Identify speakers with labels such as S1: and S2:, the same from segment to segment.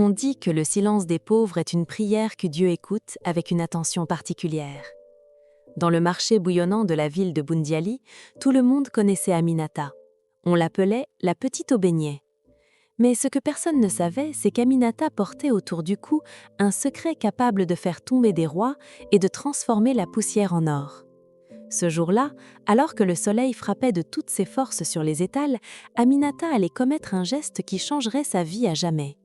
S1: On dit que le silence des pauvres est une prière que Dieu écoute avec une attention particulière. Dans le marché bouillonnant de la ville de Bundiali, tout le monde connaissait Aminata. On l'appelait la petite au beignet. Mais ce que personne ne savait, c'est qu'Aminata portait autour du cou un secret capable de faire tomber des rois et de transformer la poussière en or. Ce jour-là, alors que le soleil frappait de toutes ses forces sur les étals, Aminata allait commettre un geste qui changerait sa vie à jamais.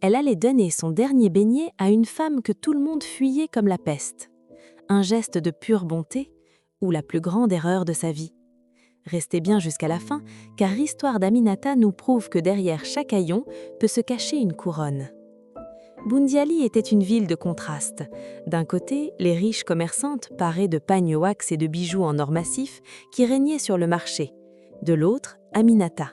S1: Elle allait donner son dernier beignet à une femme que tout le monde fuyait comme la peste. Un geste de pure bonté ou la plus grande erreur de sa vie. Restez bien jusqu'à la fin, car l'histoire d'Aminata nous prouve que derrière chaque haillon peut se cacher une couronne. Bundiali était une ville de contrastes. D'un côté, les riches commerçantes parées de pagnes wax et de bijoux en or massif qui régnaient sur le marché. De l'autre, Aminata.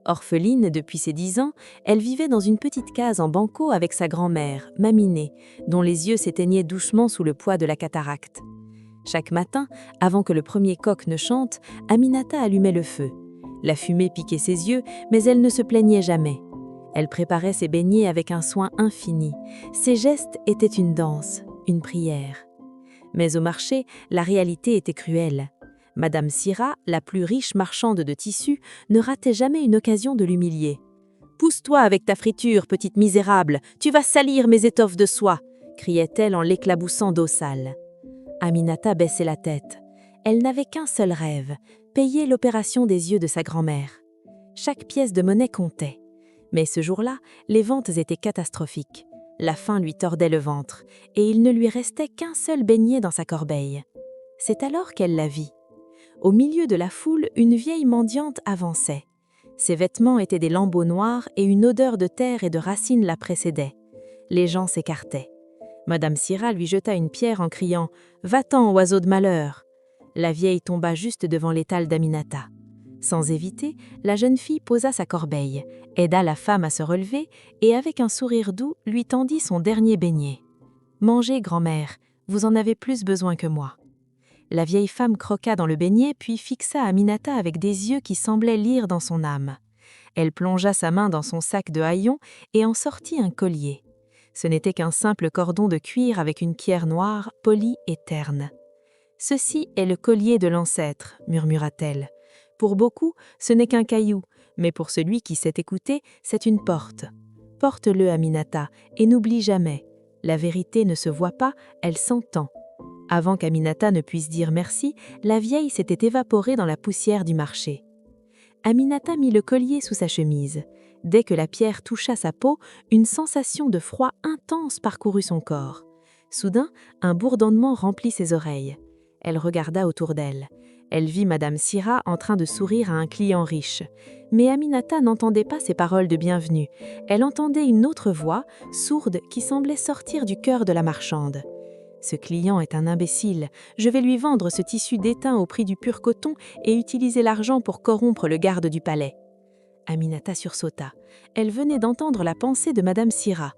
S1: Orpheline depuis ses 10 ans, elle vivait dans une petite case en banco avec sa grand-mère, Maminé, dont les yeux s'éteignaient doucement sous le poids de la cataracte. Chaque matin, avant que le premier coq ne chante, Aminata allumait le feu. La fumée piquait ses yeux, mais elle ne se plaignait jamais. Elle préparait ses beignets avec un soin infini. Ses gestes étaient une danse, une prière. Mais au marché, la réalité était cruelle. Madame Sira, la plus riche marchande de tissus, ne ratait jamais une occasion de l'humilier. « Pousse-toi avec ta friture, petite misérable, tu vas salir mes étoffes de soie !» criait-elle en l'éclaboussant d'eau sale. Aminata baissait la tête. Elle n'avait qu'un seul rêve, payer l'opération des yeux de sa grand-mère. Chaque pièce de monnaie comptait. Mais ce jour-là, les ventes étaient catastrophiques. La faim lui tordait le ventre, et il ne lui restait qu'un seul beignet dans sa corbeille. C'est alors qu'elle la vit. Au milieu de la foule, une vieille mendiante avançait. Ses vêtements étaient des lambeaux noirs et une odeur de terre et de racines la précédait. Les gens s'écartaient. Madame Sira lui jeta une pierre en criant « Va-t'en, oiseau de malheur !» La vieille tomba juste devant l'étal d'Aminata. Sans éviter, la jeune fille posa sa corbeille, aida la femme à se relever et avec un sourire doux lui tendit son dernier beignet. « Mangez, grand-mère, vous en avez plus besoin que moi. » La vieille femme croqua dans le beignet puis fixa Aminata avec des yeux qui semblaient lire dans son âme. Elle plongea sa main dans son sac de haillons et en sortit un collier. Ce n'était qu'un simple cordon de cuir avec une pierre noire, polie et terne. « Ceci est le collier de l'ancêtre, » murmura-t-elle. « Pour beaucoup, ce n'est qu'un caillou, mais pour celui qui sait écouter, c'est une porte. Porte-le, Aminata, et n'oublie jamais. La vérité ne se voit pas, elle s'entend. » Avant qu'Aminata ne puisse dire merci, la vieille s'était évaporée dans la poussière du marché. Aminata mit le collier sous sa chemise. Dès que la pierre toucha sa peau, une sensation de froid intense parcourut son corps. Soudain, un bourdonnement remplit ses oreilles. Elle regarda autour d'elle. Elle vit Madame Sira en train de sourire à un client riche. Mais Aminata n'entendait pas ces paroles de bienvenue. Elle entendait une autre voix, sourde, qui semblait sortir du cœur de la marchande. « Ce client est un imbécile. Je vais lui vendre ce tissu déteint au prix du pur coton et utiliser l'argent pour corrompre le garde du palais. » Aminata sursauta. Elle venait d'entendre la pensée de Madame Sira.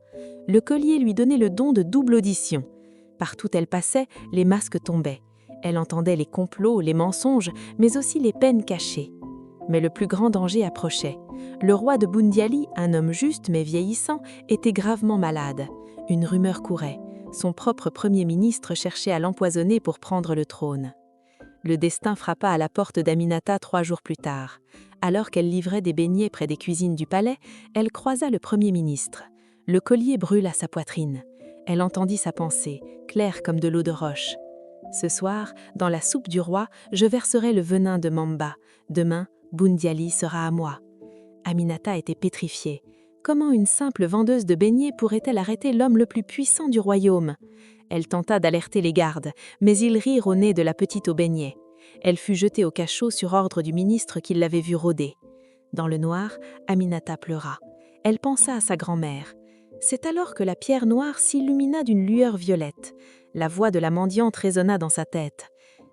S1: Le collier lui donnait le don de double audition. Partout elle passait, les masques tombaient. Elle entendait les complots, les mensonges, mais aussi les peines cachées. Mais le plus grand danger approchait. Le roi de Bundiali, un homme juste mais vieillissant, était gravement malade. Une rumeur courait. Son propre premier ministre cherchait à l'empoisonner pour prendre le trône. Le destin frappa à la porte d'Aminata 3 jours plus tard. Alors qu'elle livrait des beignets près des cuisines du palais, elle croisa le premier ministre. Le collier brûla sa poitrine. Elle entendit sa pensée, claire comme de l'eau de roche. « Ce soir, dans la soupe du roi, je verserai le venin de Mamba. Demain, Bundiali sera à moi. » Aminata était pétrifiée. Comment une simple vendeuse de beignets pourrait-elle arrêter l'homme le plus puissant du royaume? Elle tenta d'alerter les gardes, mais ils rirent au nez de la petite au beignet. Elle fut jetée au cachot sur ordre du ministre qui l'avait vue rôder. Dans le noir, Aminata pleura. Elle pensa à sa grand-mère. C'est alors que la pierre noire s'illumina d'une lueur violette. La voix de la mendiante résonna dans sa tête.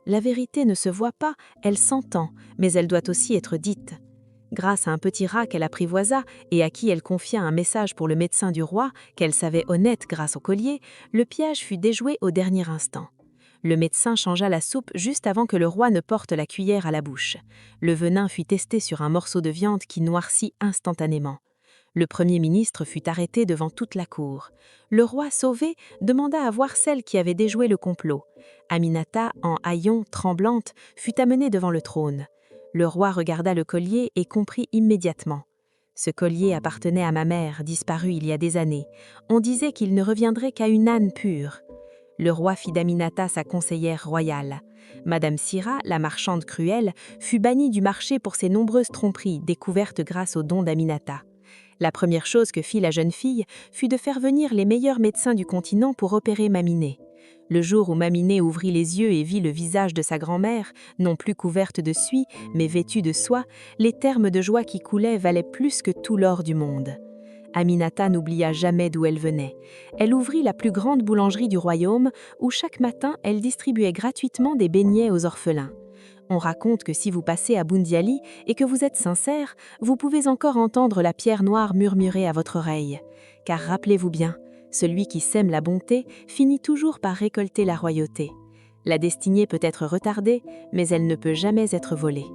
S1: La vérité ne se voit pas, elle s'entend, mais elle doit aussi être dite. Grâce à un petit rat qu'elle apprivoisa et à qui elle confia un message pour le médecin du roi, qu'elle savait honnête grâce au collier, le piège fut déjoué au dernier instant. Le médecin changea la soupe juste avant que le roi ne porte la cuillère à la bouche. Le venin fut testé sur un morceau de viande qui noircit instantanément. Le Premier ministre fut arrêté devant toute la cour. Le roi, sauvé, demanda à voir celle qui avait déjoué le complot. Aminata, en haillons, tremblante, fut amenée devant le trône. Le roi regarda le collier et comprit immédiatement. Ce collier appartenait à ma mère, disparue il y a des années. On disait qu'il ne reviendrait qu'à une âne pure. Le roi fit d'Aminata sa conseillère royale. Madame Sira, la marchande cruelle, fut bannie du marché pour ses nombreuses tromperies découvertes grâce aux dons d'Aminata. La première chose que fit la jeune fille fut de faire venir les meilleurs médecins du continent pour opérer Maminé. Le jour où Maminé ouvrit les yeux et vit le visage de sa grand-mère, non plus couverte de suie, mais vêtue de soie, les termes de joie qui coulaient valaient plus que tout l'or du monde. Aminata n'oublia jamais d'où elle venait. Elle ouvrit la plus grande boulangerie du royaume, où chaque matin elle distribuait gratuitement des beignets aux orphelins. On raconte que si vous passez à Boundiali et que vous êtes sincère, vous pouvez encore entendre la pierre noire murmurer à votre oreille. Car rappelez-vous bien, celui qui sème la bonté finit toujours par récolter la royauté. La destinée peut être retardée, mais elle ne peut jamais être volée.